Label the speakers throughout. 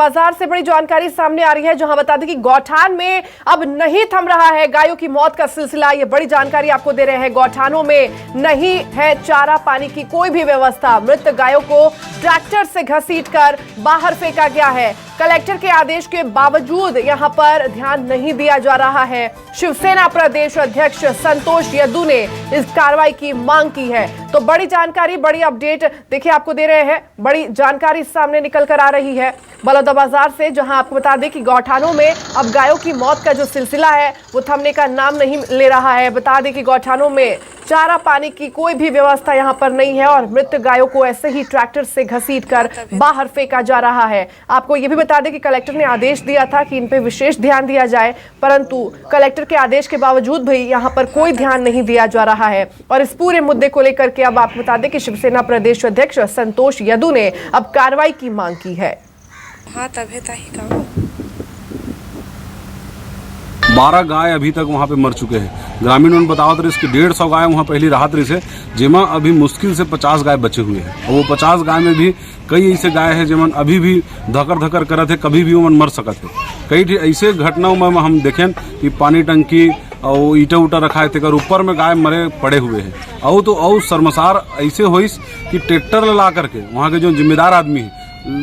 Speaker 1: बाजार से बड़ी जानकारी सामने आ रही है, जहां बता दें कि गौठान में अब नहीं थम रहा है गायों की मौत का सिलसिला। ये बड़ी जानकारी आपको दे रहे हैं। गौठानों में नहीं है चारा पानी की कोई भी व्यवस्था। मृत गायों को ट्रैक्टर से घसीटकर बाहर फेंका गया है। कलेक्टर के आदेश के बावजूद यहां पर ध्यान नहीं दिया जा रहा है। शिवसेना प्रदेश अध्यक्ष संतोष यदू ने इस कार्रवाई की मांग की है। तो बड़ी जानकारी, बड़ी अपडेट देखिए आपको दे रहे हैं। बड़ी जानकारी सामने निकल कर आ रही है बलौदाबाजार से, जहां आपको बता दें कि गौठानों में अब गायों की मौत का जो सिलसिला है वो थमने का नाम नहीं ले रहा है। बता दें कि गौठानों में चारा पानी की कोई भी व्यवस्था यहां पर नहीं है और मृत गायों को ऐसे ही ट्रैक्टर से घसीटकर बाहर फेंका जा रहा है। आपको यह भी बता दें कि कलेक्टर ने आदेश दिया था कि इन पे विशेष ध्यान दिया जाए, परंतु कलेक्टर के आदेश के बावजूद भी यहां पर कोई ध्यान नहीं दिया जा रहा है। और इस पूरे मुद्दे को लेकर के अब आपको बता दें कि शिवसेना प्रदेश अध्यक्ष संतोष यदू ने अब कार्रवाई की मांग की है।
Speaker 2: 12 गाय अभी तक वहाँ पे मर चुके हैं। ग्रामीण ने बतावत रही इसकी 150 गाय वहाँ पहली राहत रही से, जेमा अभी मुश्किल से 50 गाय बचे हुए हैं। और वो 50 गाय में भी कई ऐसे गाय है जेमन अभी भी धकर धकर करत है, कभी भी वो मर सकत है। कई ऐसे घटनाओं में हम देखें कि पानी टंकी और ईटा उटा रखा है, ऊपर में गाय मरे पड़े हुए हैं। और तो और शर्मसार ऐसे होइस कि ट्रैक्टर ला करके वहाँ के जो जिम्मेदार आदमी है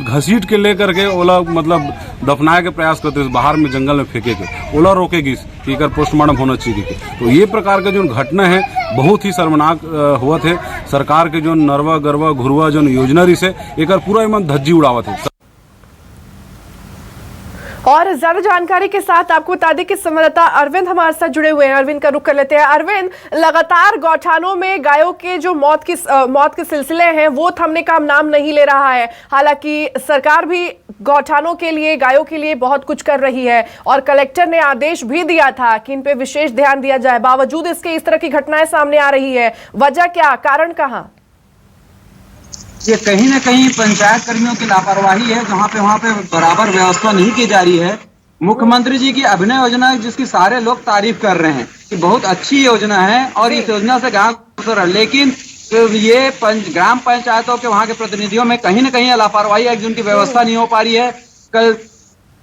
Speaker 2: घसीट के ले करके ओला मतलब दफनाए के प्रयास करते बाहर में जंगल में फेंके के ओला रोकेगी कि एकर पोस्टमार्टम होना चाहिए। तो ये प्रकार के जो घटना है बहुत ही शर्मनाक हुआ थे। सरकार के जो नरवा गरवा घुरवा जो योजना रही से एकर पूरा ईमान धज्जी उड़ावत है।
Speaker 1: और ज्यादा जानकारी के साथ आपको बता दें कि संवाददाता अरविंद हमारे साथ जुड़े हुए हैं। अरविंद का रुख कर लेते हैं। अरविंद, लगातार गौठानों में गायों के जो मौत के सिलसिले हैं वो थमने का नाम नहीं ले रहा है। हालांकि सरकार भी गौठानों के लिए, गायों के लिए बहुत कुछ कर रही है और कलेक्टर ने आदेश भी दिया था कि इन पे विशेष ध्यान दिया जाए। बावजूद इसके इस तरह की घटनाएं सामने आ रही है। वजह क्या, कारण कहाँ?
Speaker 3: ये कहीं ना कहीं पंचायत कर्मियों की लापरवाही है, जहाँ पे वहाँ पे बराबर व्यवस्था नहीं की जा रही है। मुख्यमंत्री जी की अभिनय योजना जिसकी सारे लोग तारीफ कर रहे हैं कि बहुत अच्छी योजना है और इस योजना से गाँव, लेकिन ये ग्राम पंचायतों के वहाँ के प्रतिनिधियों में कहीं ना कहीं लापरवाही है, जिनकी व्यवस्था नहीं हो पा रही है। कल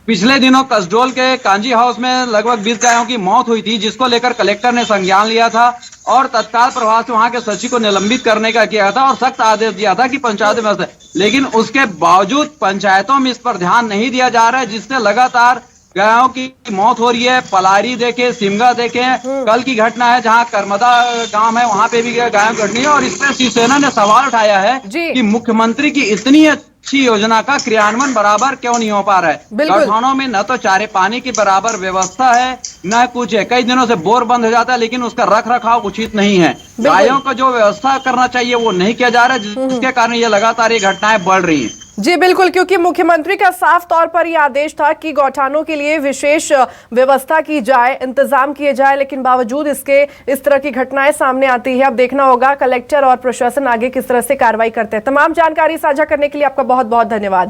Speaker 3: पिछले दिनों कसडोल के कांजी हाउस में लगभग 20 गायों की मौत हुई थी, जिसको लेकर कलेक्टर ने संज्ञान लिया था और तत्काल प्रभाव से वहां के सचिव को निलंबित करने का किया था और सख्त आदेश दिया था कि पंचायत में। लेकिन उसके बावजूद पंचायतों में इस पर ध्यान नहीं दिया जा रहा है, जिससे लगातार गायों की मौत हो रही है। पलारी देखे, सिमगा देखे, कल की घटना है जहां करमदा गांव है, वहां पे भी गायों घटनी है। और इस पर शिवसेना ने सवाल उठाया है कि मुख्यमंत्री की इतनी अच्छी योजना का क्रियान्वयन बराबर क्यों नहीं हो पा रहा है। गौठानों में न तो चारे पानी की बराबर व्यवस्था है, न कुछ है। कई दिनों से बोर बंद हो जाता है, लेकिन उसका रख रखाव उचित नहीं है। गायों को जो व्यवस्था करना चाहिए वो नहीं किया जा रहा है, जिसके कारण ये लगातार ये घटनाएं बढ़ रही है।
Speaker 1: जी बिल्कुल, क्योंकि मुख्यमंत्री का साफ तौर पर यह आदेश था कि गौठानों के लिए विशेष व्यवस्था की जाए, इंतजाम किए जाए, लेकिन बावजूद इसके इस तरह की घटनाएं सामने आती है। अब देखना होगा कलेक्टर और प्रशासन आगे किस तरह से कार्रवाई करते हैं। तमाम जानकारी साझा करने के लिए आपका बहुत बहुत धन्यवाद।